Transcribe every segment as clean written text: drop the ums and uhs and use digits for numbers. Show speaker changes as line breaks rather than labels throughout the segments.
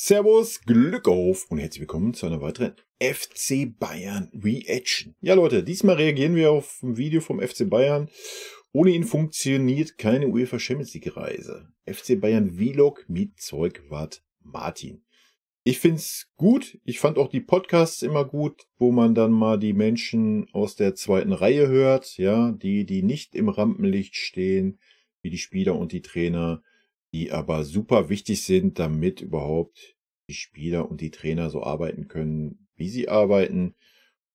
Servus, Glück auf und herzlich willkommen zu einer weiteren FC Bayern Reaction. Ja Leute, diesmal reagieren wir auf ein Video vom FC Bayern. Ohne ihn funktioniert keine UEFA Champions League Reise. FC Bayern Vlog mit Zeugwart Martin. Ich find's gut. Ich fand auch die Podcasts immer gut, wo man dann mal die Menschen aus der zweiten Reihe hört, ja, die nicht im Rampenlicht stehen, wie die Spieler und die Trainer, die aber super wichtig sind, damit überhaupt die Spieler und die Trainer so arbeiten können, wie sie arbeiten,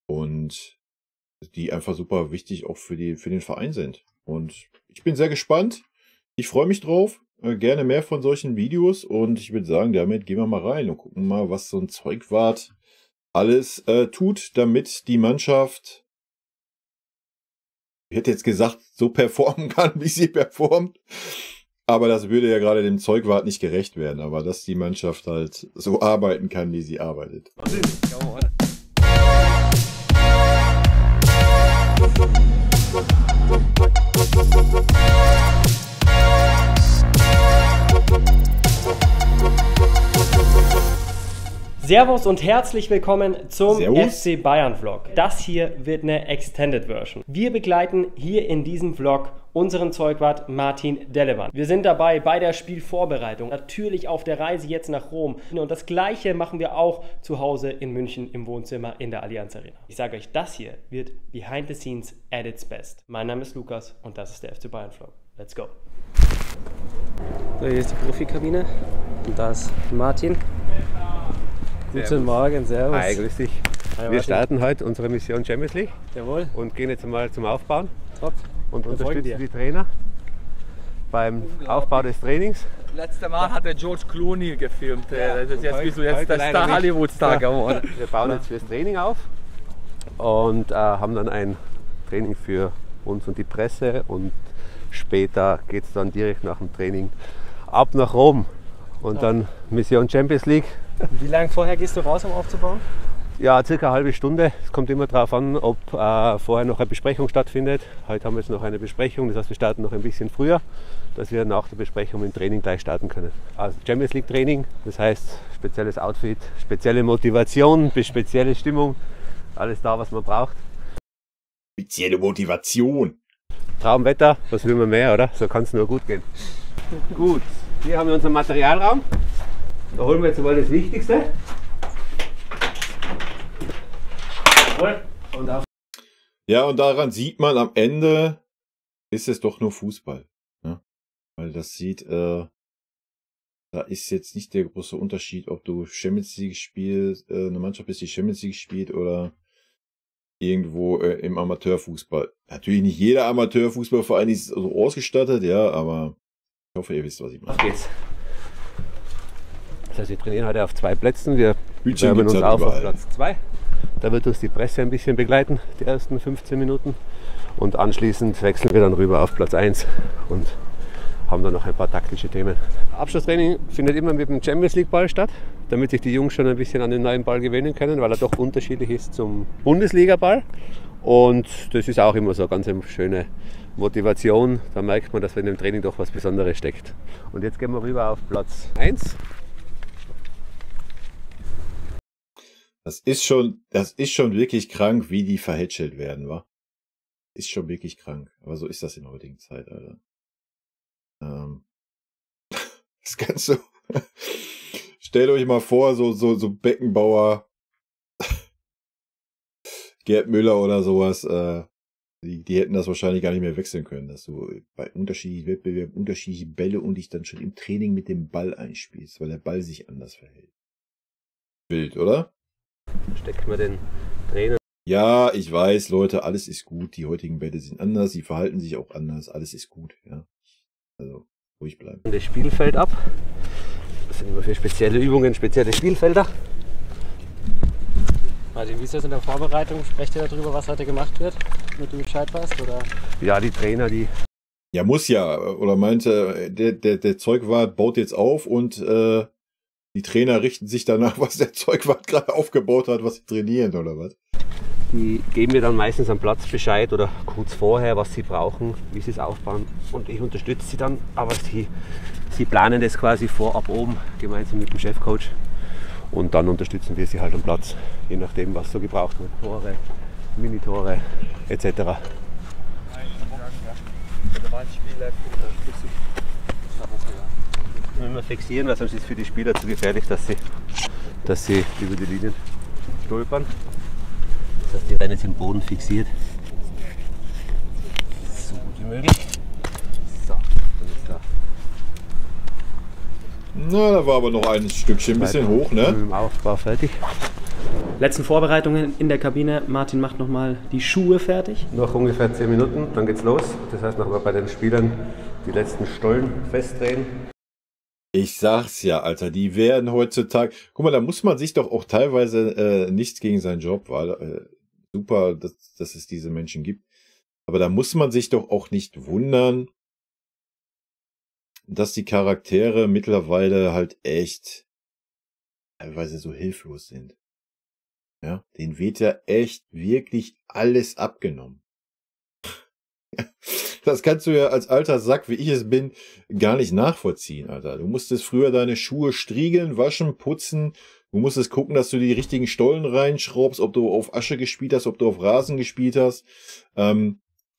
und die einfach super wichtig auch für den Verein sind. Und ich bin sehr gespannt. Ich freue mich drauf. Gerne mehr von solchen Videos, und ich würde sagen, damit gehen wir mal rein und gucken mal, was so ein Zeugwart alles tut, damit die Mannschaft, ich hätte jetzt gesagt, so performen kann, wie sie performt. Aber das würde ja gerade dem Zeugwart nicht gerecht werden, aber dass die Mannschaft halt so arbeiten kann, wie sie arbeitet.
Servus und herzlich willkommen zum
Servus.
FC Bayern Vlog. Das hier wird eine Extended Version. Wir begleiten hier in diesem Vlog unseren Zeugwart Martin Delemann. Wir sind dabei bei der Spielvorbereitung, natürlich auf der Reise jetzt nach Rom. Und das Gleiche machen wir auch zu Hause in München im Wohnzimmer in der Allianz Arena. Ich sage euch, das hier wird Behind the Scenes at its best. Mein Name ist Lukas und das ist der FC Bayern Vlog. Let's go. So, hier ist die Profikabine und da ist Martin. Guten Morgen, servus.
Hi, grüß dich.
Hi,
wir starten heute unsere Mission Champions League.
Jawohl.
Und gehen jetzt mal zum Aufbauen.
Top.
Und unterstützen die Trainer beim Aufbau des Trainings.
Letztes Mal hat der George Clooney gefilmt. Das ist jetzt
Heute
jetzt der
leider nicht.
Hollywood-Star geworden.
Wir bauen jetzt fürs Training auf und haben dann ein Training für uns und die Presse. Und später geht es dann direkt nach dem Training ab nach Rom. Und dann Mission Champions League.
Wie lange vorher gehst du raus, um aufzubauen?
Ja, circa eine halbe Stunde. Es kommt immer darauf an, ob vorher noch eine Besprechung stattfindet. Heute haben wir jetzt noch eine Besprechung, das heißt, wir starten noch ein bisschen früher, dass wir nach der Besprechung im Training gleich starten können. Also Champions League Training, das heißt spezielles Outfit, spezielle Motivation, spezielle Stimmung, alles da, was man braucht.
Spezielle Motivation.
Traumwetter, was will man mehr, oder? So kann es nur gut gehen. Gut, hier haben wir unseren Materialraum. Da holen wir jetzt mal das Wichtigste. Und auf.
Ja, und daran sieht man, am Ende ist es doch nur Fußball. Ne? Weil das sieht, da ist jetzt nicht der große Unterschied, ob du Champions League spielst, eine Mannschaft ist, die Champions League spielt, oder irgendwo im Amateurfußball. Natürlich nicht jeder Amateurfußballverein ist so ausgestattet, ja, aber ich hoffe, ihr wisst, was ich meine.
Auf geht's. Das heißt, wir trainieren heute auf 2 Plätzen. Wir
Hütchen
wärmen
gibt's
uns
halt
auf
überall.
Platz 2. Da wird uns die Presse ein bisschen begleiten, die ersten 15 Minuten. Und anschließend wechseln wir dann rüber auf Platz 1 und haben dann noch ein paar taktische Themen. Abschlusstraining findet immer mit dem Champions League Ball statt, damit sich die Jungs schon ein bisschen an den neuen Ball gewöhnen können, weil er doch unterschiedlich ist zum Bundesliga-Ball. Und das ist auch immer so eine ganz schöne Motivation. Da merkt man, dass in dem Training doch was Besonderes steckt. Und jetzt gehen wir rüber auf Platz 1.
Das ist schon wirklich krank, wie die verhätschelt werden, wa? Ist schon wirklich krank. Aber so ist das in der heutigen Zeit, Alter. Das Ganze. Stellt euch mal vor, so Beckenbauer, Gerd Müller oder sowas, die hätten das wahrscheinlich gar nicht mehr wechseln können, dass du bei unterschiedlichen Wettbewerben unterschiedliche Bälle und dich dann schon im Training mit dem Ball einspielst, weil der Ball sich anders verhält. Wild, oder?
Stecken wir den Trainer.
Ja, ich weiß, Leute, alles ist gut. Die heutigen Bälle sind anders, sie verhalten sich auch anders. Alles ist gut, ja. Also, ruhig bleiben.
Das Spielfeld ab. Das sind immer für spezielle Übungen, spezielle Spielfelder.
Martin, wie ist das in der Vorbereitung? Sprecht ihr darüber, was heute gemacht wird, damit du Bescheid weißt? Oder?
Ja, die Trainer, die.
Ja, muss ja. Oder meinte, der Zeugwart baut jetzt auf und die Trainer richten sich danach, was der Zeugwart gerade aufgebaut hat, was sie trainieren, oder was?
Die geben mir dann meistens am Platz Bescheid oder kurz vorher, was sie brauchen, wie sie es aufbauen. Und ich unterstütze sie dann, aber sie planen das quasi vorab oben, gemeinsam mit dem Chefcoach. Und dann unterstützen wir sie halt am Platz, je nachdem, was so gebraucht wird. Tore, Minitore etc. Immer fixieren, weil sonst ist es für die Spieler zu gefährlich, dass sie über die Linien stolpern. Das heißt, die werden jetzt im Boden fixiert. So gut wie möglich. So, dann ist da.
Na, da war aber noch ein Stückchen ein bisschen hoch, ne?
Mit dem Aufbau fertig.
Letzten Vorbereitungen in der Kabine. Martin macht nochmal die Schuhe fertig.
Noch ungefähr 10 Minuten, dann geht's los. Das heißt, noch mal bei den Spielern die letzten Stollen festdrehen.
Ich sag's ja, Alter, die werden heutzutage... Guck mal, da muss man sich doch auch teilweise nichts gegen seinen Job, weil super, dass es diese Menschen gibt. Aber da muss man sich doch auch nicht wundern, dass die Charaktere mittlerweile halt echt teilweise so hilflos sind. Ja, denen wird ja echt wirklich alles abgenommen. Das kannst du ja als alter Sack, wie ich es bin, gar nicht nachvollziehen, Alter. Du musstest früher deine Schuhe striegeln, waschen, putzen. Du musstest gucken, dass du die richtigen Stollen reinschraubst, ob du auf Asche gespielt hast, ob du auf Rasen gespielt hast.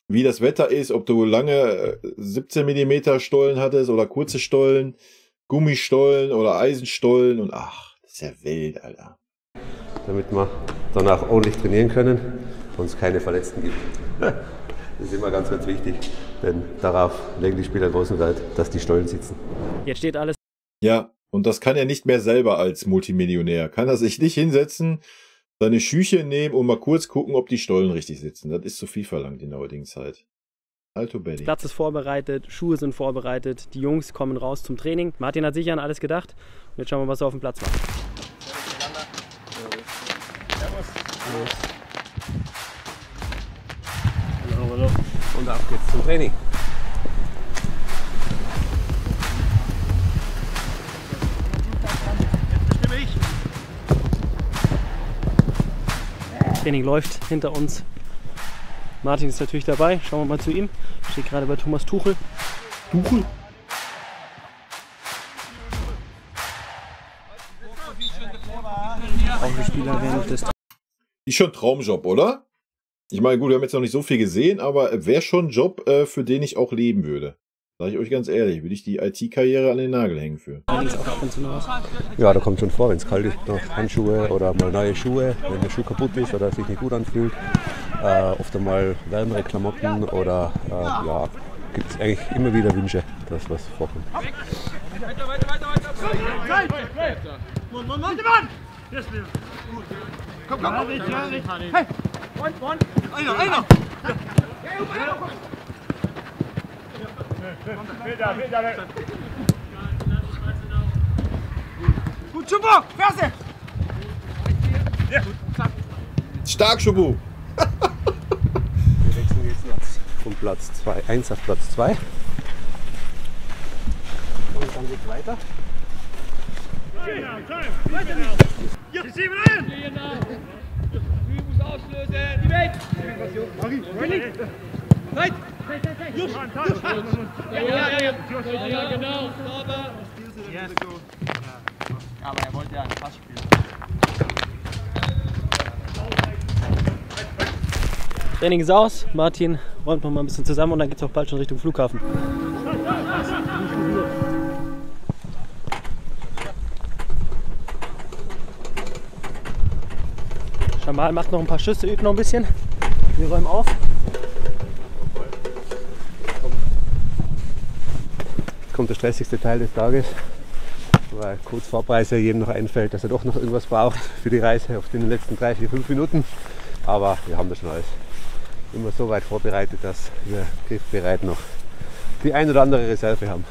Wie das Wetter ist, ob du lange 17 mm Stollen hattest oder kurze Stollen, Gummistollen oder Eisenstollen und ach, das ist ja wild, Alter.
Damit wir dann auch ordentlich trainieren können und es keine Verletzten gibt. Das ist immer ganz, ganz wichtig, denn darauf legen die Spieler großen Wert, dass die Stollen sitzen.
Jetzt steht alles.
Ja, und das kann er nicht mehr selber als Multimillionär. Kann er sich nicht hinsetzen, seine Schüche nehmen und mal kurz gucken, ob die Stollen richtig sitzen. Das ist zu viel verlangt in der heutigen Zeit. Alto Belly.
Platz ist vorbereitet, Schuhe sind vorbereitet, die Jungs kommen raus zum Training. Martin hat sicher an alles gedacht. Und jetzt schauen wir, was er auf dem Platz macht.
Und auf geht's zum Training.
Training läuft hinter uns. Martin ist natürlich dabei. Schauen wir mal zu ihm. Steht gerade bei Thomas Tuchel. Tuchel. Auch die Spieler während des...
Ist schon ein Traumjob, oder? Ich meine, gut, wir haben jetzt noch nicht so viel gesehen, aber wäre schon ein Job, für den ich auch leben würde. Sag ich euch ganz ehrlich, würde ich die IT-Karriere an den Nagel hängen für.
Ja, da kommt schon vor, wenn es kalt ist, noch Handschuhe oder mal neue Schuhe, wenn der Schuh kaputt ist oder sich nicht gut anfühlt. Oft einmal wärmere Klamotten oder ja, gibt es eigentlich immer wieder Wünsche, dass was vorkommt.
Komm, komm, hey! Einer! Gut, Schubu! Ferse!
Stark, Schubu!
Wir wechseln jetzt von Platz 1 auf Platz 2. Und dann geht's weiter.
Auslösen! Die Weg! Zeit! Ja, genau! Aber er wollte ja einen Pass spielen.
Training ist aus. Martin räumt noch mal ein bisschen zusammen und dann geht es auch bald schon Richtung Flughafen. Jamal macht noch ein paar Schüsse, übt noch ein bisschen. Wir räumen auf.
Jetzt kommt der stressigste Teil des Tages, weil kurz vor Preise jedem noch einfällt, dass er doch noch irgendwas braucht für die Reise auf den letzten 3, 4, 5 Minuten. Aber wir haben das schon alles immer so weit vorbereitet, dass wir griffbereit noch die ein oder andere Reserve haben.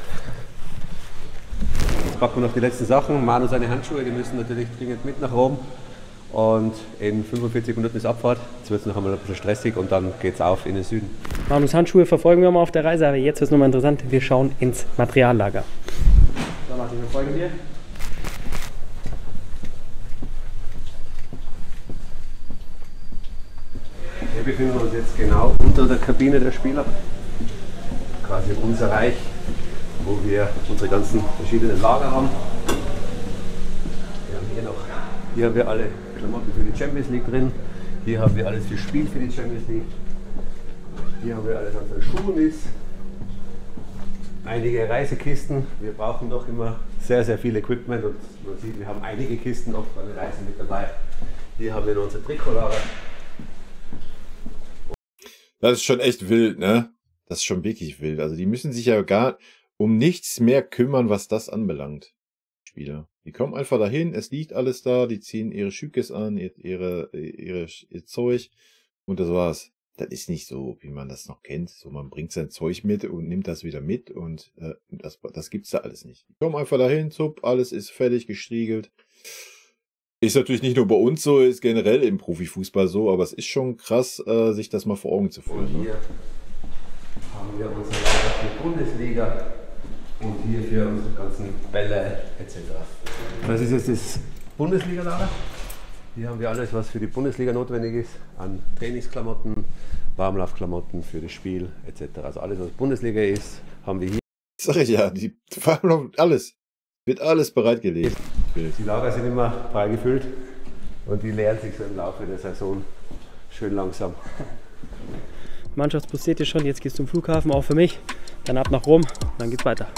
Jetzt packen wir noch die letzten Sachen. Manu seine Handschuhe, die müssen natürlich dringend mit nach Rom. Und in 45 Minuten ist Abfahrt. Jetzt wird es noch einmal ein bisschen stressig und dann geht es auf in den Süden.
Manus Handschuhe verfolgen wir mal auf der Reise, aber jetzt wird es nochmal interessant. Wir schauen ins Materiallager. So Martin, wir folgen dir.
Wir befinden uns jetzt genau unter der Kabine der Spieler. Quasi unser Reich, wo wir unsere ganzen verschiedenen Lager haben. Wir haben hier noch Hier haben wir alle Klamotten für die Champions League drin. Hier haben wir alles für Spiel für die Champions League. Hier haben wir alles, was an Schuhen ist. Einige Reisekisten. Wir brauchen doch immer sehr, sehr viel Equipment und man sieht, wir haben einige Kisten oft bei den Reisen mit dabei. Hier haben wir noch unsere Trikotlager.
Das ist schon echt wild, ne? Das ist schon wirklich wild. Also die müssen sich ja gar um nichts mehr kümmern, was das anbelangt. Spieler. Die kommen einfach dahin, es liegt alles da, die ziehen ihre Schükes an, ihr Zeug und das war's. Das ist nicht so, wie man das noch kennt. So, man bringt sein Zeug mit und nimmt das wieder mit und das gibt's da alles nicht. Die kommen einfach dahin, zupp, alles ist fertig gestriegelt. Ist natürlich nicht nur bei uns so, ist generell im Profifußball so, aber es ist schon krass, sich das mal vor Augen zu führen.
Und hier haben wir unser Lager für Bundesliga und hier für unsere ganzen Bälle etc. Das ist jetzt das Bundesliga-Lager. Hier haben wir alles, was für die Bundesliga notwendig ist, an Trainingsklamotten, Warmlaufklamotten für das Spiel etc. Also alles, was Bundesliga ist, haben wir hier.
Sag ich ja, die alles. Wird alles bereitgelegt.
Die Lager sind immer prall gefüllt und die leeren sich so im Laufe der Saison schön langsam.
Mannschaftsbus seht ihr schon, jetzt geht's zum Flughafen, auch für mich. Dann ab nach Rom, dann geht's weiter.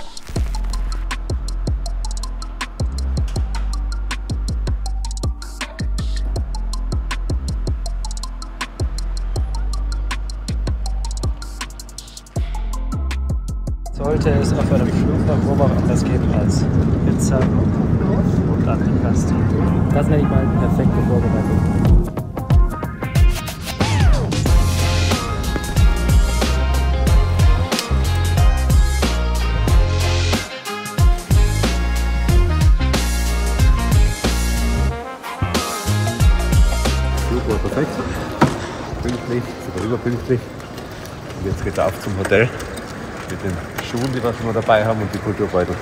Sollte es auf einem Flug nach Rom auch anders geben als Pizza und Antipasti. Das nenne ich mal perfekte Vorbereitung.
Flug war perfekt, pünktlich, sogar überpünktlich. Und jetzt geht es auf zum Hotel. Mit den Schuhen, die wir dabei haben und die Kulturbeutel.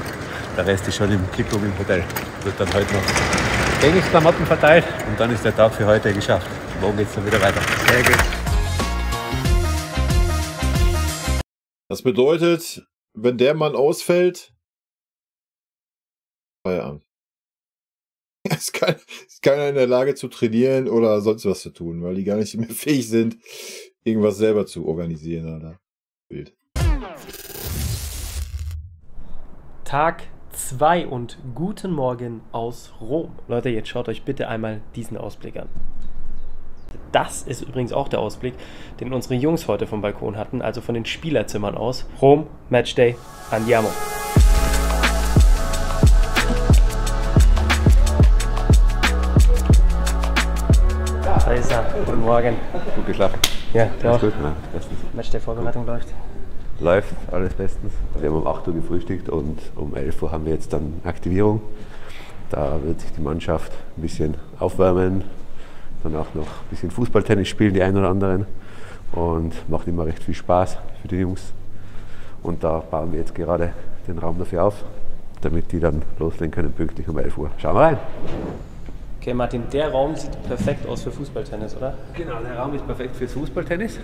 Der Rest ist schon im Kickoff im Hotel. Wird dann heute noch Trainingsklamotten verteilt und dann ist der Tag für heute geschafft. Morgen geht es dann wieder weiter. Sehr gut.
Das bedeutet, wenn der Mann ausfällt, Feierabend. Ist keiner in der Lage zu trainieren oder sonst was zu tun, weil die gar nicht mehr fähig sind, irgendwas selber zu organisieren. Alter. Bild.
Tag 2 und guten Morgen aus Rom. Leute, jetzt schaut euch bitte einmal diesen Ausblick an. Das ist übrigens auch der Ausblick, den unsere Jungs heute vom Balkon hatten, also von den Spielerzimmern aus. Rom, Matchday, andiamo. Da ist er. Guten Morgen.
Gut geschlafen?
Ja, doch.
Gut, ja, bestens.
Matchday-Vorbereitung läuft.
Läuft, alles bestens. Wir haben um 8 Uhr gefrühstückt und um 11 Uhr haben wir jetzt dann Aktivierung. Da wird sich die Mannschaft ein bisschen aufwärmen, dann auch noch ein bisschen Fußballtennis spielen, die einen oder anderen. Und macht immer recht viel Spaß für die Jungs. Und da bauen wir jetzt gerade den Raum dafür auf, damit die dann loslegen können, pünktlich um 11 Uhr. Schauen wir rein.
Okay, Martin, der Raum sieht perfekt aus für Fußballtennis, oder?
Genau, der Raum ist perfekt fürs Fußballtennis.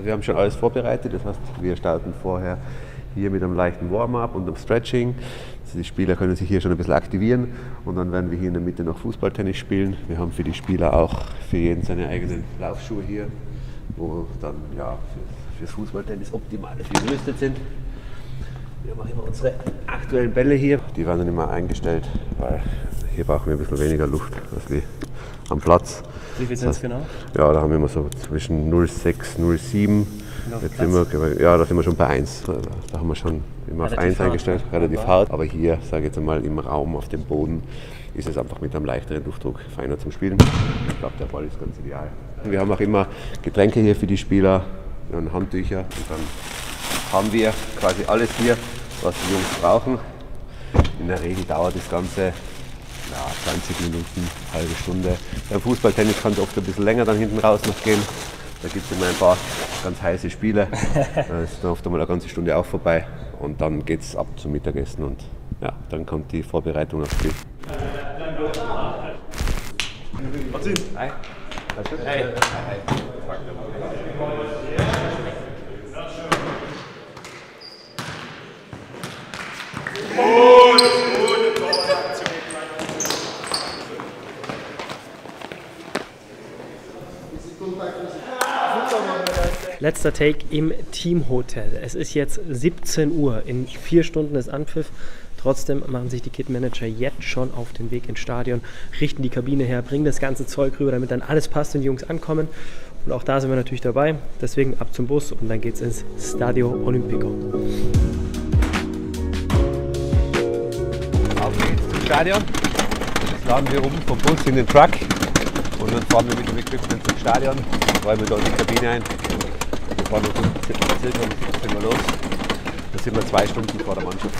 Wir haben schon alles vorbereitet, das heißt, wir starten vorher hier mit einem leichten Warm-up und einem Stretching. Also die Spieler können sich hier schon ein bisschen aktivieren und dann werden wir hier in der Mitte noch Fußballtennis spielen. Wir haben für die Spieler auch für jeden seine eigenen Laufschuhe hier, wo dann ja fürs Fußballtennis optimal dafür gerüstet sind. Wir haben auch immer unsere aktuellen Bälle hier. Die werden dann immer eingestellt, weil hier brauchen wir ein bisschen weniger Luft als wie am Platz.
Wie viel sind es genau?
Ja, da haben wir immer so zwischen 0,6, 0,7. Jetzt sind wir, ja, da sind wir schon bei 1. Da haben wir schon immer auf 1 eingestellt, relativ hart. Aber hier, sage ich jetzt einmal, im Raum, auf dem Boden, ist es einfach mit einem leichteren Luftdruck feiner zum Spielen. Ich glaube, der Ball ist ganz ideal. Wir haben auch immer Getränke hier für die Spieler, und Handtücher. Und dann haben wir quasi alles hier, was die Jungs brauchen. In der Regel dauert das Ganze 20 Minuten, halbe Stunde. Beim Fußballtennis kann es oft ein bisschen länger dann hinten raus noch gehen. Da gibt es immer ein paar ganz heiße Spiele. Da ist dann oft einmal eine ganze Stunde auch vorbei. Und dann geht es ab zum Mittagessen und ja, dann kommt die Vorbereitung aufs Spiel. Hi. Alles gut? Hey.
Letzter Take im Teamhotel. Es ist jetzt 17 Uhr. In 4 Stunden ist Anpfiff. Trotzdem machen sich die Kit-Manager jetzt schon auf den Weg ins Stadion, richten die Kabine her, bringen das ganze Zeug rüber, damit dann alles passt und die Jungs ankommen. Und auch da sind wir natürlich dabei. Deswegen ab zum Bus und dann geht's ins Stadio Olimpico.
Auf geht's zum Stadion. Jetzt laden wir um vom Bus in den Truck und dann fahren wir mit dem Equipment zum Stadion. Räumen wir da in die Kabine ein. Wir fahren um circa um 17 Uhr los. Da sind wir 2 Stunden vor der Mannschaft.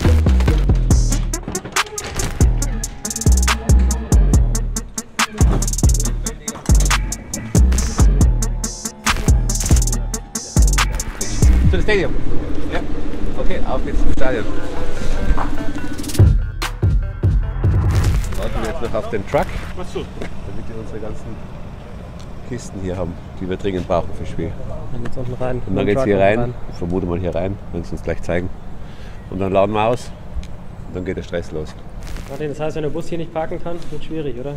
To the stadium. Ja. Okay, auf geht's zum Stadion. Warten wir jetzt noch auf den Truck, damit wir unsere ganzen Kisten hier haben, die wir dringend brauchen fürs Spiel.
Dann geht's unten rein.
Und dann geht's hier rein. Ich vermute mal hier rein, werden sie uns gleich zeigen. Und dann laden wir aus und dann geht der Stress los.
Martin, das heißt, wenn der Bus hier nicht parken kann, wird schwierig, oder?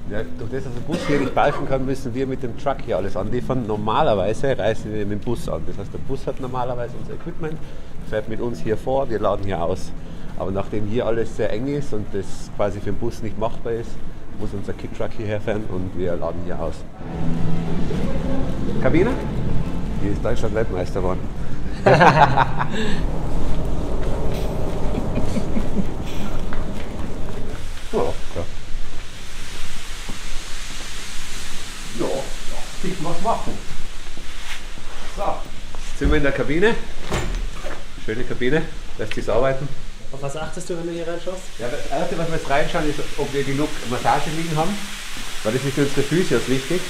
Ja, durch das, dass der Bus hier nicht parken kann, müssen wir mit dem Truck hier alles anliefern. Normalerweise reisen wir mit dem Bus an. Das heißt, der Bus hat normalerweise unser Equipment, fährt mit uns hier vor, wir laden hier aus. Aber nachdem hier alles sehr eng ist und das quasi für den Bus nicht machbar ist, muss unser Kit-Truck hierher fahren und wir laden hier aus. Kabine? Die ist Deutschland Weltmeister geworden. So, ja. Ja, lass dich was machen. So, jetzt sind wir in der Kabine. Schöne Kabine, lässt sich arbeiten.
Auf was achtest du, wenn du hier reinschaust?
Ja, das Erste, was wir jetzt reinschauen, ist, ob wir genug Massage liegen haben. Weil das ist für unsere Physios wichtig.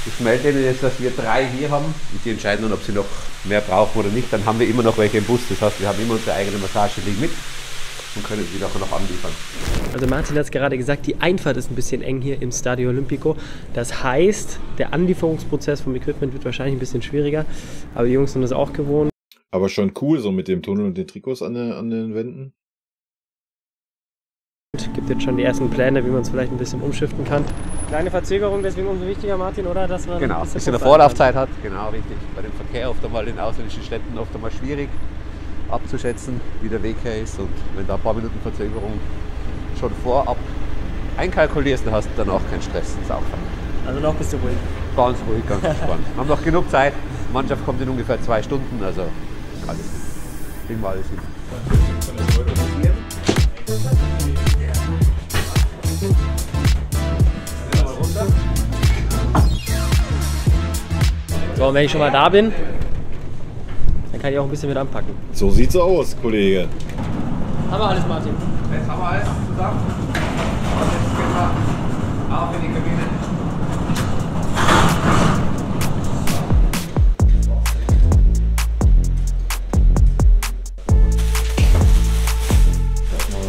Ich melde Ihnen jetzt, dass wir 3 hier haben und die entscheiden dann, ob sie noch mehr brauchen oder nicht. Dann haben wir immer noch welche im Bus. Das heißt, wir haben immer unsere eigene Massage liegen mit und können sie nachher noch anliefern.
Also Martin hat es gerade gesagt, die Einfahrt ist ein bisschen eng hier im Stadio Olimpico. Das heißt, der Anlieferungsprozess vom Equipment wird wahrscheinlich ein bisschen schwieriger. Aber die Jungs sind das auch gewohnt.
Aber schon cool, so mit dem Tunnel und den Trikots an den Wänden.
Gibt jetzt schon die ersten Pläne, wie man es vielleicht ein bisschen umschiften kann. Kleine Verzögerung, deswegen umso wichtiger, Martin, oder? Dass man
genau, ein bisschen eine Vorlaufzeit hat. Genau, richtig. Bei dem Verkehr oft einmal in ausländischen Städten oft einmal schwierig abzuschätzen, wie der Weg her ist. Und wenn da ein paar Minuten Verzögerung schon vorab einkalkulierst, dann hast du danach keinen Stress. Das ist auch fein.
Also noch bist du ruhig.
Ganz ruhig, ganz entspannt. Wir haben noch genug Zeit. Die Mannschaft kommt in ungefähr 2 Stunden, also alles gut. Kriegen wir alles hin.
So, und wenn ich schon mal da bin, dann kann ich auch ein bisschen mit anpacken.
So sieht's aus, Kollege.
Haben wir alles, Martin?
Jetzt haben wir alles zusammen. Und jetzt gehen wir auf in die Kabine.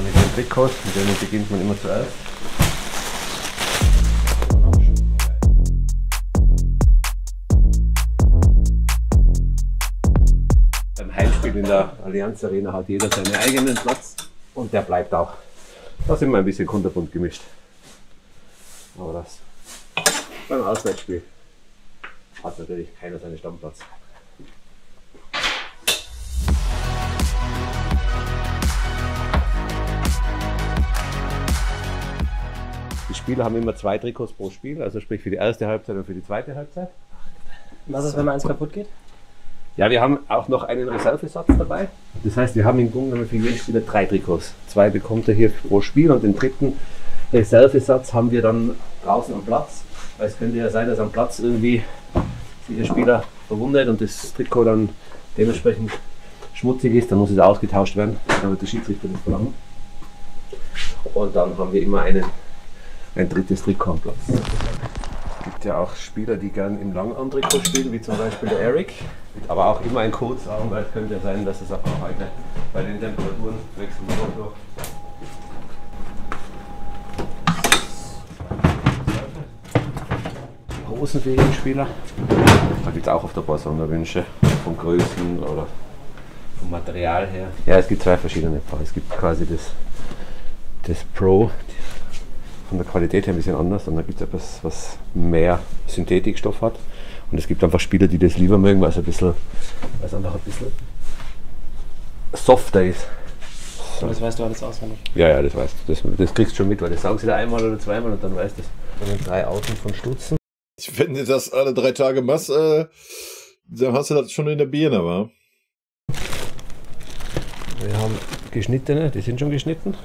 Mit den Trikots, mit denen beginnt man immer zuerst. Beim Heimspiel in der Allianz Arena hat jeder seinen eigenen Platz und der bleibt auch. Da sind wir ein bisschen kunterbunt gemischt. Aber das beim Auswärtsspiel hat natürlich keiner seinen Stammplatz. Die Spieler haben immer 2 Trikots pro Spiel, also sprich für die erste Halbzeit und für die zweite Halbzeit.
Was ist, wenn mal eins kaputt geht?
Ja, wir haben auch noch einen Reservesatz dabei. Das heißt, wir haben im Grunde genommen für jeden Spieler 3 Trikots. 2 bekommt er hier pro Spiel und den dritten Reservesatz haben wir dann draußen am Platz. Weil es könnte ja sein, dass am Platz irgendwie sich der Spieler verwundet und das Trikot dann dementsprechend schmutzig ist, dann muss es ausgetauscht werden. Dann wird der Schiedsrichter das verlangen. Und dann haben wir immer ein drittes Trikot am Platz. Es gibt ja auch Spieler, die gern im Langarm-Trikot spielen, wie zum Beispiel der Eric. Aber auch immer ein Kurzarm, weil es könnte ja sein, dass es auch heute bei den Temperaturen wechseln wird. Hosen für jeden Spieler. Da gibt es auch oft ein paar Sonderwünsche von Größen oder vom Material her. Ja, es gibt 2 verschiedene Paar. Es gibt quasi das Pro, von der Qualität her ein bisschen anders, und dann gibt es etwas, was mehr Synthetikstoff hat. Und es gibt einfach Spieler, die das lieber mögen, weil es einfach ein bisschen softer ist.
So. Das weißt du alles auswendig.
Ja, das weißt du. Das kriegst du schon mit, weil das sagen sie da einmal oder zweimal und dann weißt du es. Und 3 Außen von Stutzen.
Wenn du das alle 3 Tage machst, dann hast du das schon in der Birne, wa?
Wir haben geschnittene, die sind schon geschnitten.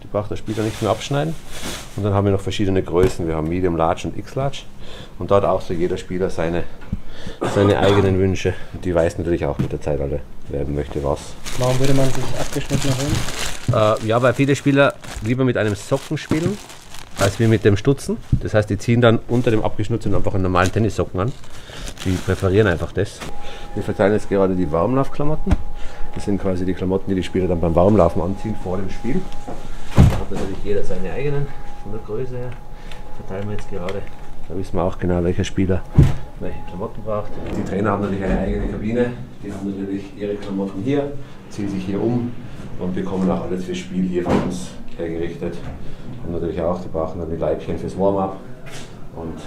Die braucht der Spieler nicht mehr abschneiden. Und dann haben wir noch verschiedene Größen. Wir haben Medium Large und X-Large. Und dort auch so jeder Spieler seine eigenen Wünsche. Die weiß natürlich auch mit der Zeit alle, wer möchte was.
Warum würde man sich abgeschnitten holen?
Ja, weil viele Spieler lieber mit einem Socken spielen, als wie mit dem Stutzen. Das heißt, die ziehen dann unter dem abgeschnittenen einfach einen normalen Tennissocken an. Die präferieren einfach das. Wir verteilen jetzt gerade die Warmlaufklamotten. Das sind quasi die Klamotten, die die Spieler dann beim Warmlaufen anziehen vor dem Spiel. Da hat natürlich jeder seine eigenen, von der Größe her. Verteilen wir jetzt gerade. Da wissen wir auch genau, welcher Spieler welche Klamotten braucht. Die Trainer haben natürlich eine eigene Kabine. Die haben natürlich ihre Klamotten hier, ziehen sich hier um und bekommen auch alles fürs Spiel hier von uns hergerichtet. Haben natürlich auch, die brauchen dann die Leibchen fürs Warm-up und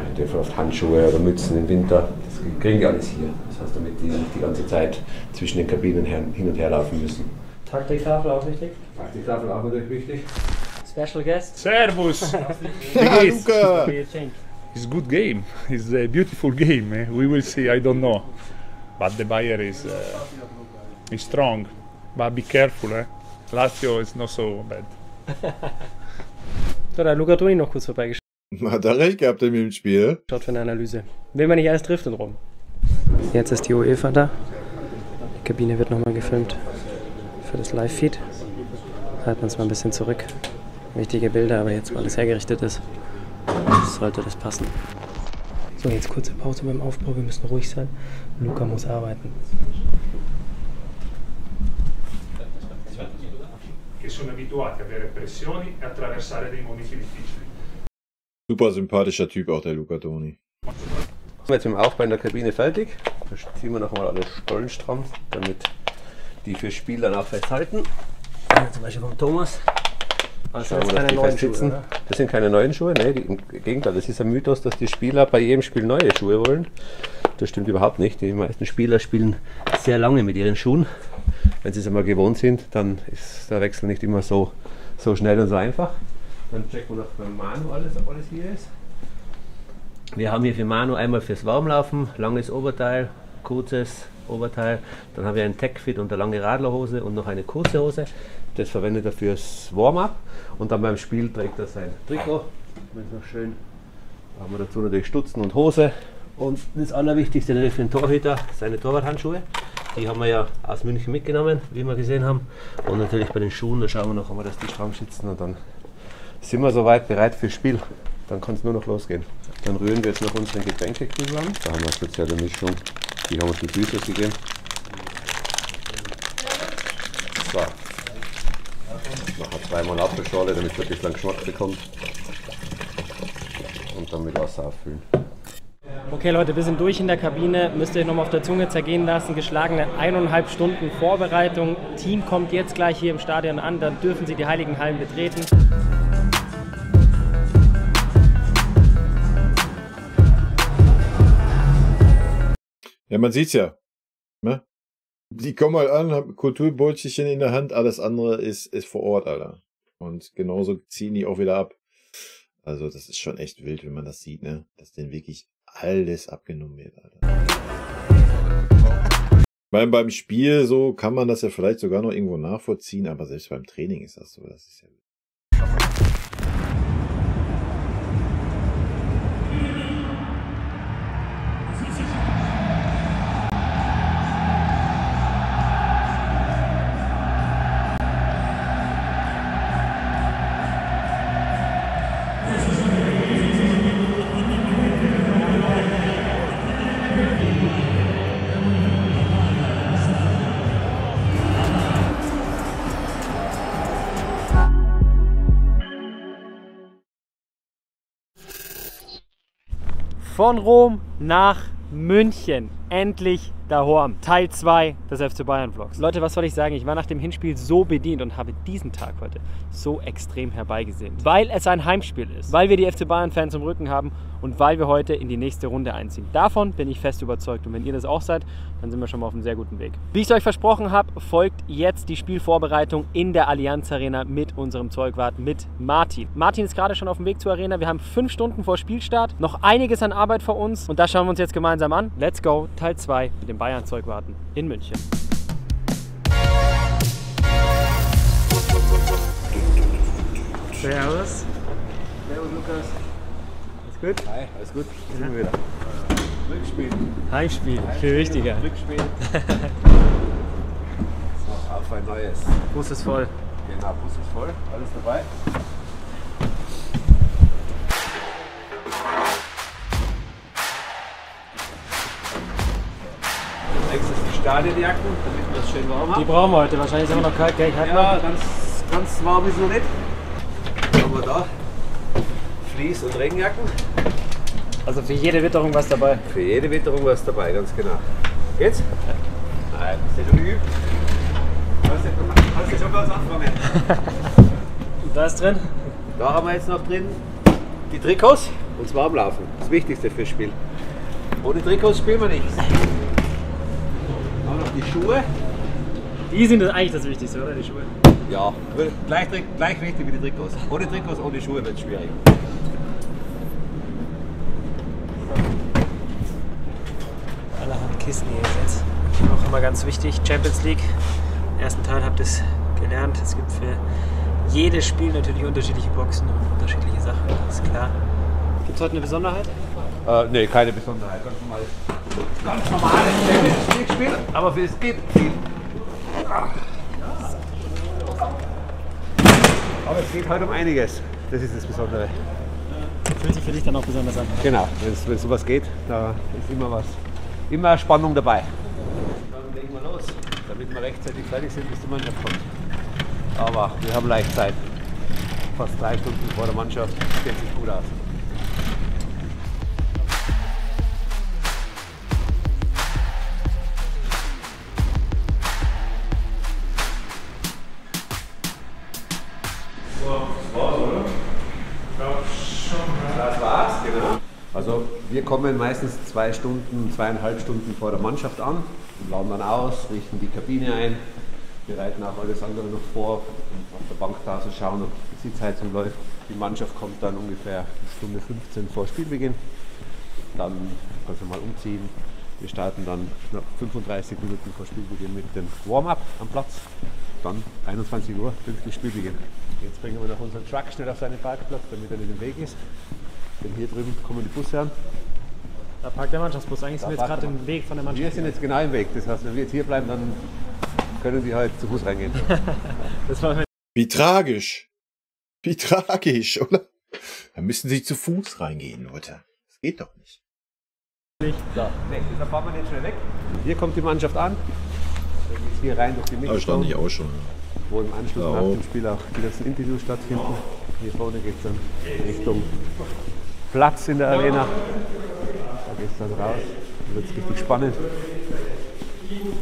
in dem Fall oft Handschuhe oder Mützen im Winter. Das kriegen die alles hier. Das heißt, damit die nicht die ganze Zeit zwischen den Kabinen hin und her laufen müssen.
Taktiktafel auch wichtig.
Taktiktafel auch natürlich wichtig.
Special guest.
Servus!
Luca!
What do you think?
It's a good game. It's a beautiful game. We will see. I don't know, but the Bayern is strong. But be careful. Lazio is not so bad.
So, da hat Luca Toni noch kurz vorbeigeschaut
Hat er recht gehabt in dem Spiel.
für eine Analyse. Will man nicht alles trifft und rum. Jetzt ist die UEFA da. Die Kabine wird nochmal gefilmt für das Live-Feed. Halten uns mal ein bisschen zurück. Wichtige Bilder, aber jetzt, weil alles hergerichtet ist, sollte das passen. So, jetzt kurze Pause beim Aufbau. Wir müssen ruhig sein. Luca muss arbeiten.
Che sono abituati a avere pressioni e attraversare dei momenti difficili.
Super sympathischer Typ auch, der Luca Toni.
Wir sind jetzt mit dem Aufbau in der Kabine fertig. Da ziehen wir nochmal alle Stollen stramm, damit die fürs Spiel dann auch festhalten. Ja, zum Beispiel vom Thomas.
Also
Schauen wir, dass die fest sitzen. Das sind keine neuen Schuhe, nee, im Gegenteil, das ist ein Mythos, dass die Spieler bei jedem Spiel neue Schuhe wollen. Das stimmt überhaupt nicht. Die meisten Spieler spielen sehr lange mit ihren Schuhen. Wenn sie es einmal gewohnt sind, dann ist der Wechsel nicht immer so schnell und so einfach. Dann checken wir noch beim Manu alles, ob alles hier ist. Wir haben hier für Manu einmal fürs Warmlaufen, langes Oberteil, kurzes Oberteil. Dann haben wir einen Tech-Fit und eine lange Radlerhose und noch eine kurze Hose. Das verwendet er fürs Warm-up. Und dann beim Spiel trägt er sein Trikot. Das ist noch schön. Da haben wir dazu natürlich Stutzen und Hose. Und das Allerwichtigste natürlich für den Torhüter, seine Torwarthandschuhe. Die haben wir ja aus München mitgenommen, wie wir gesehen haben. Und natürlich bei den Schuhen, da schauen wir noch, ob wir das die stramm schützen. Und dann sind wir soweit bereit fürs Spiel. Dann kann es nur noch losgehen. Dann rühren wir jetzt noch unseren Getränkekübel an. Da haben wir eine spezielle Mischung. Die haben uns die Füße gegeben. So. Nachher 2-mal Apfelschorle, damit es ein bisschen Geschmack bekommt. Und dann mit Wasser auffüllen.
Okay Leute, wir sind durch in der Kabine, müsst ihr euch nochmal auf der Zunge zergehen lassen. Geschlagene 1,5 Stunden Vorbereitung. Team kommt jetzt gleich hier im Stadion an, dann dürfen sie die Heiligen Hallen betreten.
Ja, man sieht's ja. Ne? Die kommen mal an, haben Kulturbeutelchen in der Hand, alles andere ist vor Ort, Alter. Und genauso ziehen die auch wieder ab. Also das ist schon echt wild, wenn man das sieht, ne? Dass denen wirklich alles abgenommen wird, Alter. Beim Spiel so kann man das ja vielleicht sogar noch irgendwo nachvollziehen, aber selbst beim Training ist das so. Das ist ja
Von Rom nach München. endlich daheim. Teil 2 des FC Bayern Vlogs. Leute, was soll ich sagen? Ich war nach dem Hinspiel so bedient und habe diesen Tag heute so extrem herbeigesehnt. Weil es ein Heimspiel ist, weil wir die FC Bayern Fans im Rücken haben und weil wir heute in die nächste Runde einziehen. Davon bin ich fest überzeugt und wenn ihr das auch seid, dann sind wir schon mal auf einem sehr guten Weg. Wie ich es euch versprochen habe, folgt jetzt die Spielvorbereitung in der Allianz Arena mit unserem Zeugwart, mit Martin. Martin ist gerade schon auf dem Weg zur Arena. Wir haben 5 Stunden vor Spielstart, noch einiges an Arbeit vor uns und das schauen wir uns jetzt gemeinsam an. Let's go, Teil 2 mit dem Bayern-Zeugwarten in München. Servus. Servus, Lukas. Alles gut?
Hi, alles gut. Sind wir wieder. Rückspiel.
Heimspiel, viel wichtiger.
Rückspiel. So, auf ein neues.
Bus ist voll.
Genau, Bus ist voll, alles dabei. Nächstes die Stadionjacken, damit wir es schön warm haben.
Die brauchen wir heute, wahrscheinlich ist es immer noch kalt, gell?
Ja, ganz warm ist noch nicht. Dann haben wir da Fließ- und Regenjacken.
Also für jede Witterung was dabei.
Für jede Witterung was dabei, ganz genau. Geht's? Nein, bist du schon geübt? Hast du schon ganz angefangen?
Und da ist drin?
Da haben wir jetzt noch drin die Trikots und zwar am Laufen. Das Wichtigste fürs Spiel. Ohne Trikots spielen wir nichts. Dann noch die Schuhe.
Die sind eigentlich das Wichtigste, oder? Die Schuhe.
Ja, gleich wichtig wie die Trikots. Ohne Trikots, ohne Schuhe wird es schwierig.
Allerhand Kissen hier jetzt. Auch immer ganz wichtig, Champions League. Im ersten Teil habt ihr es gelernt. Es gibt für jedes Spiel natürlich unterschiedliche Boxen und unterschiedliche Sachen, das ist klar. Gibt es heute eine Besonderheit?
Nee, keine Besonderheit. Ganz normales Champions League Spiel, aber für es gibt viel. Aber es geht heute um einiges. Das ist das Besondere.
Fühlt sich für dich dann auch besonders an?
Genau, wenn es sowas geht, da ist immer Spannung dabei. Dann legen wir los, damit wir rechtzeitig fertig sind, bis die Mannschaft kommt. Aber wir haben leicht Zeit. Fast 3 Stunden vor der Mannschaft, geht sich gut aus. Das war's, genau. Also wir kommen meistens 2 Stunden, 2,5 Stunden vor der Mannschaft an, laden dann aus, richten die Kabine ein, bereiten auch alles andere noch vor und auf der Bank da so schauen, ob die Sitzheizung läuft. Die Mannschaft kommt dann ungefähr 1:15 vor Spielbeginn. Dann kannst du mal umziehen. Wir starten dann noch 35 Minuten vor Spielbeginn mit dem Warm-up am Platz. Dann 21 Uhr, pünktlich Spielbeginn. Jetzt bringen wir noch unseren Truck schnell auf seinen Parkplatz, damit er nicht im Weg ist. Denn hier drüben kommen die Busse an.
Da parkt der Mannschaftsbus. Eigentlich sind wir jetzt gerade im Weg von der Mannschaft.
Wir sind jetzt genau im Weg. Das heißt, wenn wir jetzt hier bleiben, dann können die halt zu Fuß reingehen.
Das war
Wie tragisch. Wie tragisch, oder? Da müssen sie zu Fuß reingehen, Leute. Das geht doch nicht.
So, weg. Deshalb fahren wir jetzt schnell weg. Hier kommt die Mannschaft an. Dann geht's hier rein durch die Mitte.
Da stand ich auch schon.
Wo im Anschluss nach dem Spiel auch die ganzen Interviews stattfinden. Hier vorne geht es dann Richtung Platz in der Arena. Da geht es dann raus. Da wird es richtig spannend.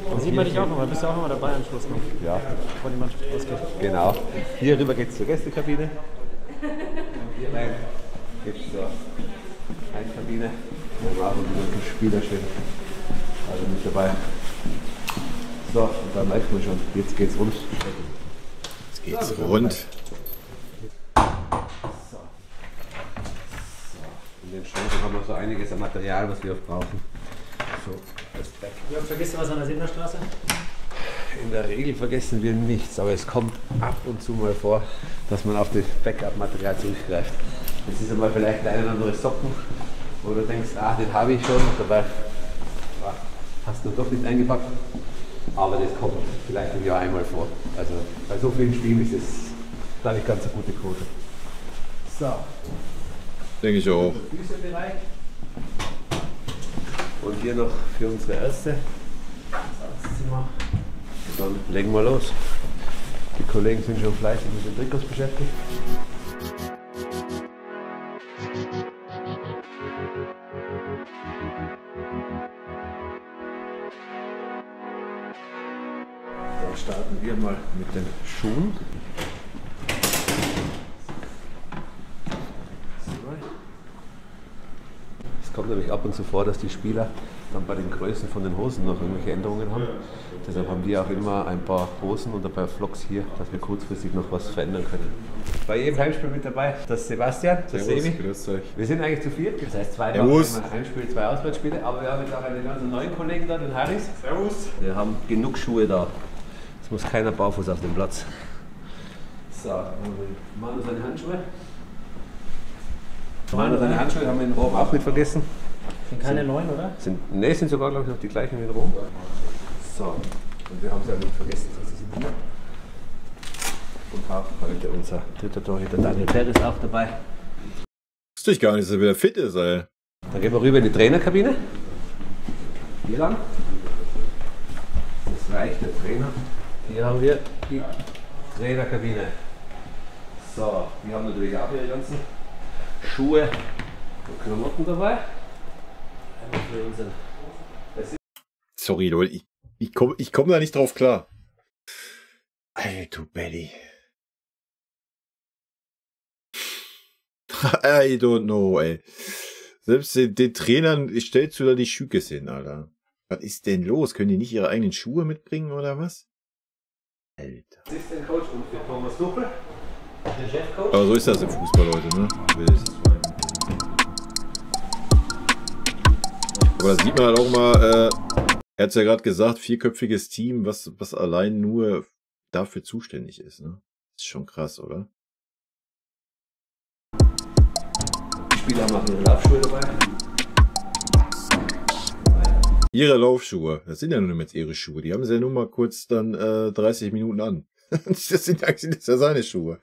Dann sieht man dich auch nochmal. Bist du auch nochmal dabei am Schluss noch?
Ja,
Bevor die Mannschaft rausgeht.
genau. Hier rüber geht es zur Gästekabine. Und hier rein geht es zur Heimkabine. Da machen die ganzen Spieler schön. Also mit dabei. So, und dann merkt man schon, jetzt geht's rund.
Jetzt geht's rund.
In den Schränken haben wir so einiges an Material, was wir auch brauchen. So, das Back.
Ja, vergisst du was an der Sindnerstraße?
In der Regel vergessen wir nichts, aber es kommt ab und zu mal vor, dass man auf das Backup-Material zurückgreift. Das ist einmal vielleicht der ein oder andere Socken, wo du denkst, ah, den habe ich schon, und dabei hast du doch nicht eingepackt. Aber das kommt vielleicht im Jahr einmal vor. Also bei so vielen Spielen ist es, glaube ich, ganz eine gute Quote. So.
Denke ich auch.
Füßebereich. Und hier noch für unsere erste Ersatzzimmer. Dann legen wir los. Die Kollegen sind schon fleißig mit den Trikots beschäftigt. mal mit den Schuhen. Es kommt nämlich ab und zu vor, dass die Spieler dann bei den Größen von den Hosen noch irgendwelche Änderungen haben. Deshalb haben wir auch immer ein paar Hosen und ein paar Flocks hier, dass wir kurzfristig noch was verändern können. Bei jedem Heimspiel mit dabei, das Sebastian, das Sebi. Wir sind eigentlich zu viert, das heißt zwei Heimspiele, zwei Auswärtsspiele, aber wir haben jetzt auch einen ganz neuen Kollegen da, den Harris. Servus. Wir haben genug Schuhe da. Es muss keiner barfuß auf den Platz. So, Manu seine Handschuhe. Manu seine Handschuhe haben wir in Rom auch nicht vergessen.
Sind keine neuen, oder?
Sind sogar, glaube ich, noch die gleichen wie in Rom. So, und wir haben sie auch nicht vergessen. Sie sind hier. Und auch heute unser dritter Torhüter Daniel Perez auch dabei.
Wusste ich gar nicht, dass er wieder fit ist, ey.
Dann gehen wir rüber in die Trainerkabine. Hier lang. Das reicht der Trainer. Hier haben wir die Trainerkabine. So, wir haben natürlich auch ihre ganzen Schuhe und Klamotten dabei. Einmal für unseren.
Sorry, Leute, ich komm da nicht drauf klar. Alter Belly. I don't know, ey. Selbst den Trainern stellst du da die Schuhe hin, Alter. Was ist denn los? Können die nicht ihre eigenen Schuhe mitbringen oder was? Alter.
Assistant Coach und für Thomas Duppel, der Chefcoach.
Aber so ist das im Fußball, Leute, ne? Aber da sieht man halt auch mal, er hat es ja gerade gesagt, vierköpfiges Team, was allein nur dafür zuständig ist, ne? Ist schon krass, oder?
Die Spieler haben auch ihre Laufschuhe dabei.
Ihre Laufschuhe, das sind ja nur jetzt ihre Schuhe, die haben sie ja nur mal kurz dann 30 Minuten an. Das sind eigentlich ja seine Schuhe.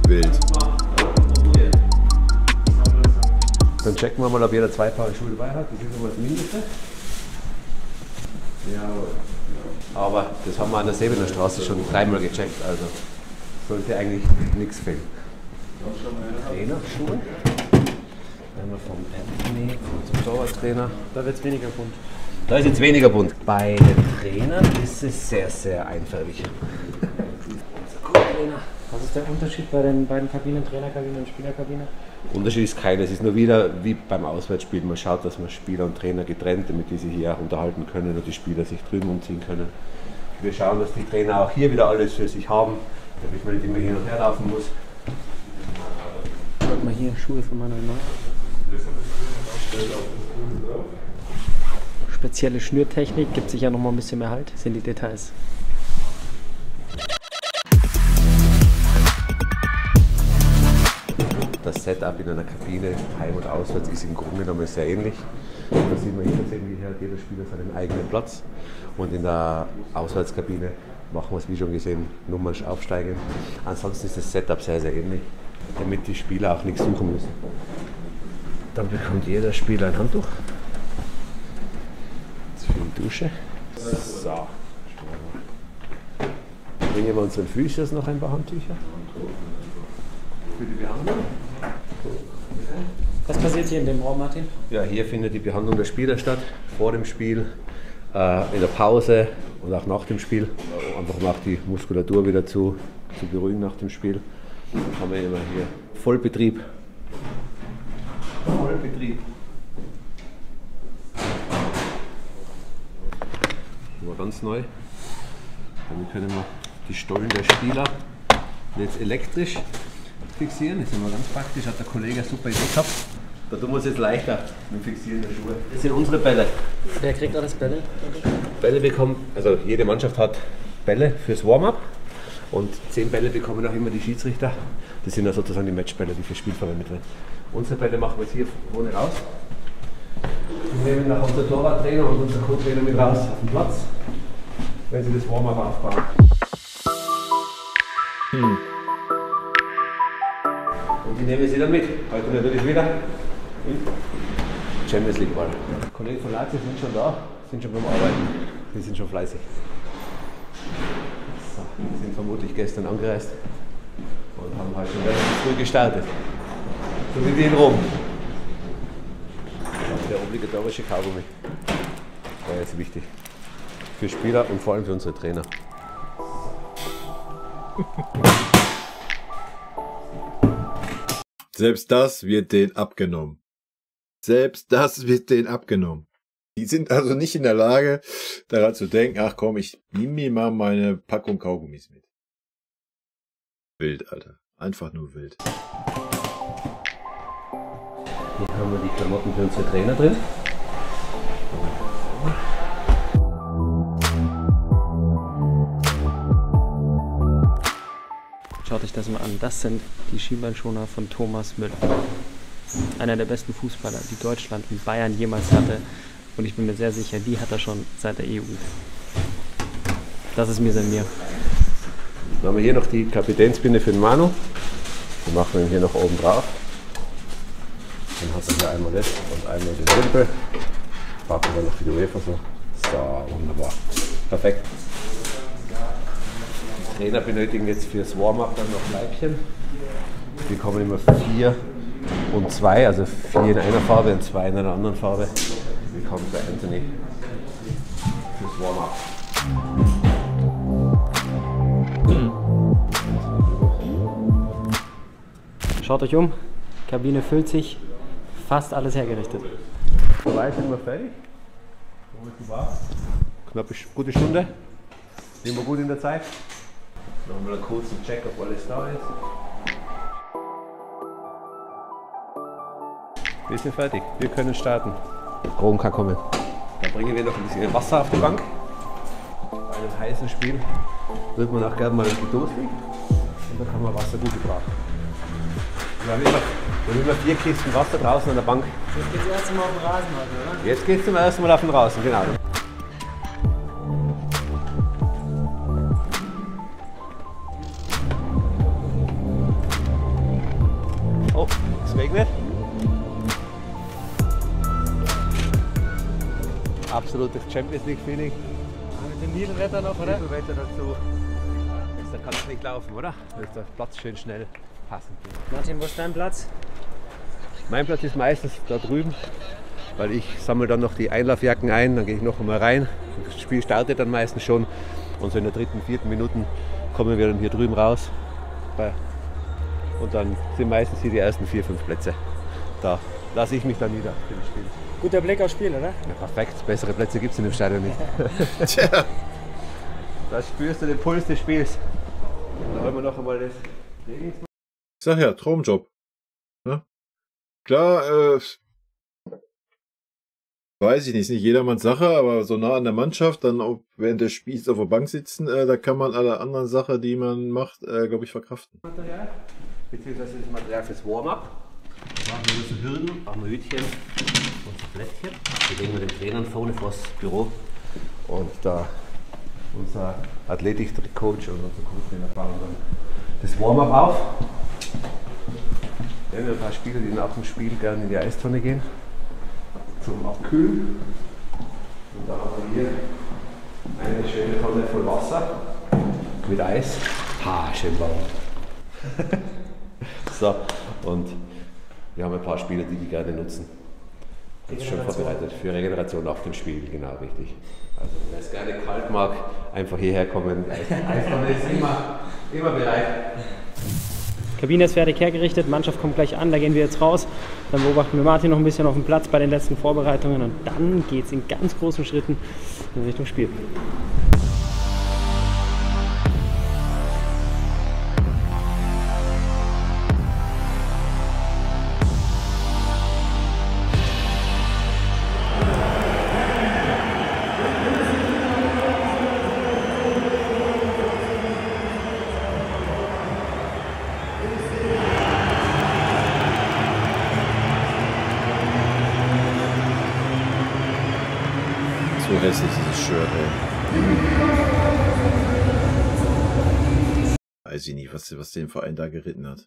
Wild.
Dann checken wir mal, ob jeder 2 Paar Schuhe dabei hat. Das ist immer das Mindeste. Ja, aber das haben wir an der Sebener Straße schon 3-mal gecheckt, also sollte eigentlich nichts fehlen. Trainerschuhe. Einmal vom Anthony, vom Torwarttrainer.
Da wird es weniger bunt.
Da ist jetzt weniger bunt. Bei den Trainern ist es sehr, sehr einfarbig.
Was ist der Unterschied bei den beiden Kabinen, Trainerkabine und Spielerkabine?
Unterschied ist keiner. Es ist nur wieder wie beim Auswärtsspiel. Man schaut, dass man Spieler und Trainer getrennt, damit die sich hier auch unterhalten können und die Spieler sich drüben umziehen können. Wir schauen, dass die Trainer auch hier wieder alles für sich haben, damit man nicht immer hin und her laufen muss.
Schaut mal hier, Schuhe von Manuel Neuer. Spezielle Schnürtechnik, gibt sicher noch mal ein bisschen mehr Halt, sind die Details.
Das Setup in einer Kabine, heim und auswärts, ist im Grunde genommen sehr ähnlich. Da sieht man hier tatsächlich, hat jeder Spieler seinen eigenen Platz. Und in der Auswärtskabine machen wir es, wie schon gesehen, Nummern aufsteigen. Ansonsten ist das Setup sehr, sehr ähnlich, damit die Spieler auch nichts suchen müssen. Dann bekommt jeder Spieler ein Handtuch. Jetzt für die Dusche. So. Bringen wir unseren Physios noch ein paar Handtücher. Für die Behandlung.
Was passiert hier in dem Raum, Martin?
Ja, hier findet die Behandlung der Spieler statt, vor dem Spiel, in der Pause und auch nach dem Spiel. Einfach um auch die Muskulatur wieder zu beruhigen nach dem Spiel. Dann haben wir immer hier Vollbetrieb. Vollbetrieb. War ganz neu. Damit können wir die Stollen der Spieler jetzt elektrisch fixieren. Das ist immer ganz praktisch, hat der Kollege eine super Idee gehabt. Da tun wir es jetzt leichter mit dem Fixieren der Schuhe. Das sind unsere Bälle.
Wer kriegt alles Bälle?
Bälle bekommen, also jede Mannschaft hat Bälle fürs Warm-up und 10 Bälle bekommen auch immer die Schiedsrichter. Das sind ja sozusagen die Matchbälle, die fürs Spiel verwendet werden. Unsere Bälle machen wir jetzt hier vorne raus. Wir nehmen nach unser Torwarttrainer und unser Co-Trainer mit raus auf den Platz, wenn sie das Warm-up aufbauen. Und die nehmen sie dann mit. Heute natürlich wieder im Champions League Ball. Die Kollegen von Lazio sind schon da, sind schon beim Arbeiten. Die sind schon fleißig. So, die sind vermutlich gestern angereist und haben heute schon relativ früh gestartet. So wie wir in Rom. Der obligatorische Kaugummi. Das war jetzt wichtig. Für Spieler und vor allem für unsere Trainer.
Selbst das wird denen abgenommen. Selbst das wird denen abgenommen. Die sind also nicht in der Lage, daran zu denken, ach komm, ich nehme mir mal meine Packung Kaugummis mit. Wild, Alter. Einfach nur wild.
Hier haben wir die Klamotten für unsere Trainer drin.
Schaut euch das mal an. Das sind die Schienbeinschoner von Thomas Müller. Einer der besten Fußballer, die Deutschland und Bayern jemals hatte. Und ich bin mir sehr sicher, die hat er schon seit der EU. Das ist mir sein mir.
Dann haben wir hier noch die Kapitänsbinde für den Manu. Die machen wir hier noch oben drauf. Dann hast du hier einmal das und einmal den Wimpel. Packen wir noch die UEFA so. So, wunderbar. Perfekt. Die Trainer benötigen jetzt fürs Warm-up dann noch Leibchen. Die kommen immer 4 und 2, also 4 in einer Farbe und 2 in einer anderen Farbe. Die kommen bei Anthony fürs Warm-up.
Schaut euch um. Kabine füllt sich. Fast alles hergerichtet.
Soweit sind wir fertig. Knappe gute Stunde. Sind wir gut in der Zeit. Machen wir einen kurzen Check, ob alles da ist. Wir sind fertig. Wir können starten. Rom kann kommen. Dann bringen wir noch ein bisschen Wasser auf die Bank. Bei einem heißen Spiel wird man auch gerne mal ein bisschen durstig. Und dann kann man Wasser gut gebrauchen. Wir haben immer 4 Kisten Wasser draußen an der Bank.
Jetzt geht's das erste Mal auf den Rasen heute, oder?
Jetzt geht's zum ersten Mal auf den Rasen, genau. Oh, es regnet. Absolutes Champions League Feeling.
Mit dem Niedelwetter noch, oder?
Niedelwetter dazu. Da kann es nicht laufen, oder? Da ist der Platz schön schnell passend.
Martin, wo ist dein Platz?
Mein Platz ist meistens da drüben, weil ich sammle dann noch die Einlaufjacken ein, dann gehe ich noch einmal rein. Das Spiel startet dann meistens schon und so in der 3., 4. Minute kommen wir dann hier drüben raus. Und dann sind meistens hier die ersten 4, 5 Plätze. Da lasse ich mich dann nieder für das Spiel.
Guter Blick aufs Spiel, oder?
Ja, perfekt, bessere Plätze gibt es in dem Stadion nicht.
Tja.
Da spürst du den Puls des Spiels. Da wollen wir noch einmal das Trainings machen.
Ich sag ja, Traumjob. Ja? Klar, weiß ich nicht, ist nicht jedermanns Sache, aber so nah an der Mannschaft, dann auch während des Spiels auf der Bank sitzen, da kann man alle anderen Sachen, die man macht, glaube ich, verkraften.
Material, beziehungsweise das Material fürs Warm-up. Da machen wir unsere Hürden, machen wir Hütchen, unsere Blättchen. Die legen wir den Trainern vorne vors Büro. Und da unser Athletik-Coach und unser Co-Trainer bauen dann das Warm-up auf. Wir haben ein paar Spieler, die nach dem Spiel gerne in die Eistonne gehen zum Abkühlen. Und da haben wir hier eine schöne Tonne voll Wasser mit Eis. Ha, schön warm. So, und wir haben ein paar Spieler, die gerne nutzen. Das ist schon vorbereitet für Regeneration nach dem Spiel, genau richtig. Also wer es gerne kalt mag, einfach hierher kommen. Eistonne ist immer bereit.
Kabine ist fertig hergerichtet, Mannschaft kommt gleich an, da gehen wir jetzt raus. Dann beobachten wir Martin noch ein bisschen auf dem Platz bei den letzten Vorbereitungen und dann geht es in ganz großen Schritten in Richtung Spiel.
So hässlich dieses Shirt, ey. Weiß ich nicht, was den Verein da geritten hat.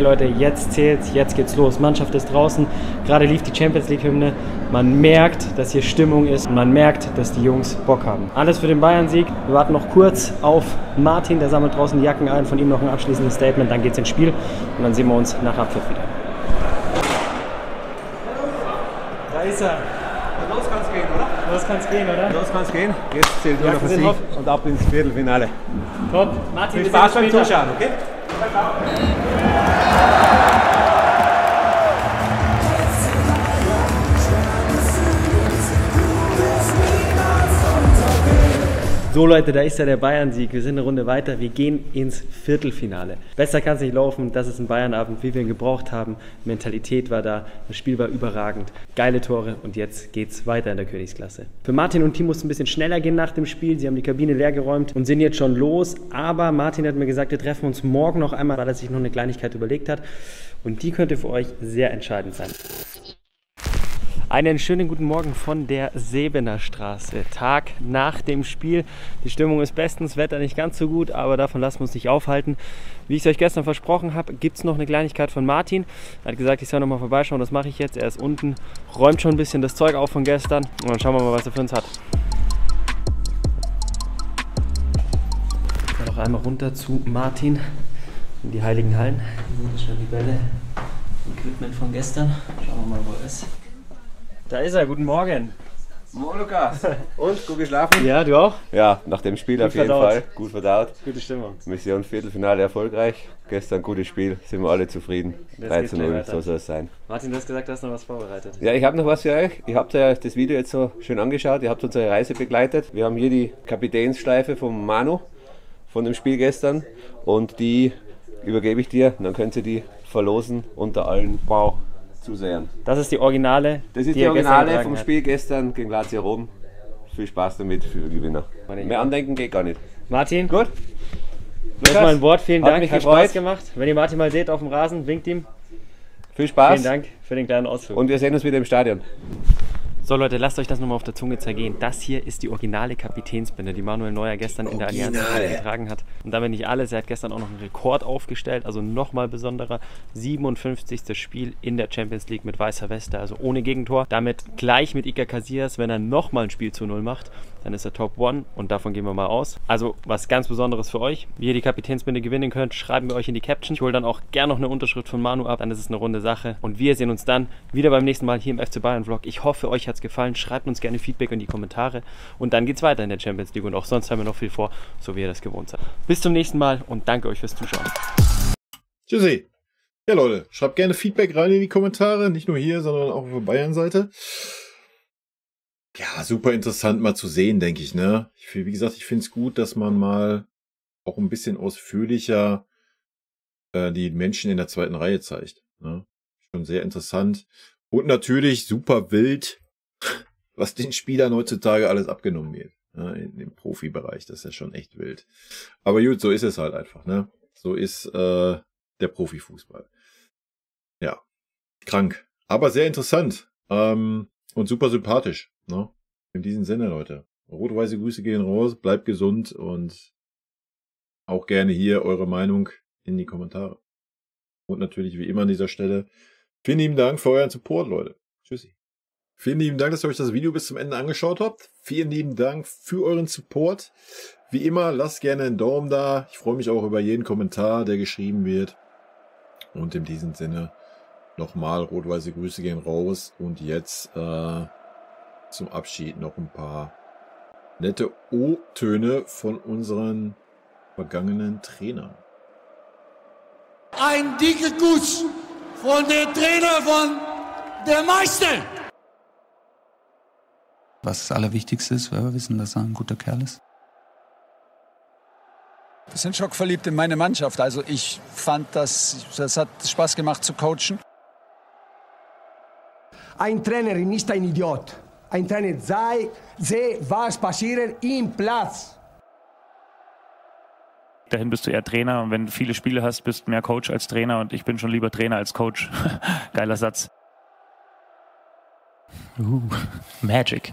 Hey Leute, jetzt zählt's, jetzt geht's los. Mannschaft ist draußen. Gerade lief die Champions League Hymne. Man merkt, dass hier Stimmung ist und man merkt, dass die Jungs Bock haben. Alles für den Bayern-Sieg. Wir warten noch kurz auf Martin, der sammelt draußen die Jacken ein. Von ihm noch ein abschließendes Statement, dann geht's ins Spiel und dann sehen wir uns nach Abpfiff wieder. Da ist er.
Los kann's gehen, oder?
Los kann's gehen, oder?
Los kann's gehen. Jetzt zählt nur noch ein Sieg und ab ins Viertelfinale.
Top. Martin,
Viel Spaß beim Zuschauen, okay?
So Leute, da ist ja der Bayern-Sieg. Wir sind eine Runde weiter. Wir gehen ins Viertelfinale. Besser kann es nicht laufen. Das ist ein Bayern-Abend, wie wir ihn gebraucht haben. Mentalität war da, das Spiel war überragend. Geile Tore und jetzt geht's weiter in der Königsklasse. Für Martin und Team musste es ein bisschen schneller gehen nach dem Spiel. Sie haben die Kabine leer geräumt und sind jetzt schon los. Aber Martin hat mir gesagt, wir treffen uns morgen noch einmal, weil er sich noch eine Kleinigkeit überlegt hat. Und die könnte für euch sehr entscheidend sein. Einen schönen guten Morgen von der Sebener Straße. Tag nach dem Spiel. Die Stimmung ist bestens, Wetter nicht ganz so gut, aber davon lassen wir uns nicht aufhalten. Wie ich es euch gestern versprochen habe, gibt es noch eine Kleinigkeit von Martin. Er hat gesagt, ich soll noch mal vorbeischauen, das mache ich jetzt. Er ist unten, räumt schon ein bisschen das Zeug auf von gestern und dann schauen wir mal, was er für uns hat. Ich gehe noch einmal runter zu Martin in die Heiligen Hallen. Hier sind schon die Bälle, Equipment von gestern. Schauen wir mal, wo er ist. Da ist er, guten Morgen.
Moin Lukas. Und, gut geschlafen?
Ja, du auch?
Ja, nach dem Spiel auf jeden Fall. Gut verdaut.
Gute Stimmung.
Mission Viertelfinale erfolgreich. Gestern gutes Spiel, sind wir alle zufrieden. 3:0, so soll es sein.
Martin, du hast gesagt, du hast noch was vorbereitet.
Ja, ich habe noch was für euch. Ihr habt ja das Video jetzt so schön angeschaut. Ihr habt unsere Reise begleitet. Wir haben hier die Kapitänsschleife vom Manu von dem Spiel gestern. Und die übergebe ich dir. Und dann könnt ihr die verlosen unter allen Zusehern.
Das ist die Originale.
Das ist die Originale vom Spiel gestern gegen Lazio Rom. Viel Spaß damit für die Gewinner. Mehr andenken geht gar nicht.
Martin,
gut.
Erstmal ein Wort, vielen Dank,
hat
Spaß gemacht. Wenn ihr Martin mal seht auf dem Rasen, winkt ihm.
Viel Spaß.
Vielen Dank für den kleinen Ausflug.
Und wir sehen uns wieder im Stadion.
So Leute, lasst euch das nochmal auf der Zunge zergehen. Das hier ist die originale Kapitänsbinde, die Manuel Neuer gestern in der Allianz getragen hat. Und damit nicht alles, er hat gestern auch noch einen Rekord aufgestellt, also nochmal besonderer. 57. Spiel in der Champions League mit weißer Weste, also ohne Gegentor. Damit gleich mit Iker Casillas, wenn er nochmal ein Spiel zu 0 macht, dann ist er Top 1 und davon gehen wir mal aus. Also was ganz Besonderes für euch. Wie ihr die Kapitänsbinde gewinnen könnt, schreiben wir euch in die Caption. Ich hole dann auch gerne noch eine Unterschrift von Manu ab, dann ist es eine runde Sache. Und wir sehen uns dann wieder beim nächsten Mal hier im FC Bayern Vlog. Ich hoffe, euch hat es gefallen. Schreibt uns gerne Feedback in die Kommentare. Und dann geht es weiter in der Champions League und auch sonst haben wir noch viel vor, so wie ihr das gewohnt seid. Bis zum nächsten Mal und danke euch fürs Zuschauen.
Tschüssi. Ja Leute, schreibt gerne Feedback rein in die Kommentare. Nicht nur hier, sondern auch auf der Bayern-Seite. Ja, super interessant mal zu sehen, denke ich, ne? Wie gesagt, ich finde es gut, dass man mal auch ein bisschen ausführlicher die Menschen in der zweiten Reihe zeigt. Ne? Schon sehr interessant. Und natürlich super wild, was den Spielern heutzutage alles abgenommen wird. Ne? Im Profibereich, das ist ja schon echt wild. Aber gut, so ist es halt einfach, ne? So ist der Profifußball. Ja, krank. Aber sehr interessant. Und super sympathisch. Ne? In diesem Sinne, Leute. Rot-weiße Grüße gehen raus, bleibt gesund und auch gerne hier eure Meinung in die Kommentare. Und natürlich wie immer an dieser Stelle, vielen lieben Dank für euren Support, Leute. Tschüssi. Vielen lieben Dank, dass ihr euch das Video bis zum Ende angeschaut habt. Vielen lieben Dank für euren Support. Wie immer, lasst gerne einen Daumen da. Ich freue mich auch über jeden Kommentar, der geschrieben wird. Und in diesem Sinne nochmal rot-weiße Grüße gehen raus. Und jetzt zum Abschied noch ein paar nette O-Töne von unseren vergangenen Trainern.
Ein dicker Kuss von der Trainer von der Meister.
Was das Allerwichtigste ist, weil wir wissen, dass er ein guter Kerl ist.
Wir sind schockverliebt in meine Mannschaft. Also ich fand, das hat Spaß gemacht zu coachen.
Ein Trainer ist ein Idiot. Ein Trainer sehe, was passiert im Platz.
Dahin bist du eher Trainer und wenn du viele Spiele hast, bist du mehr Coach als Trainer und ich bin schon lieber Trainer als Coach. Geiler Satz. Magic.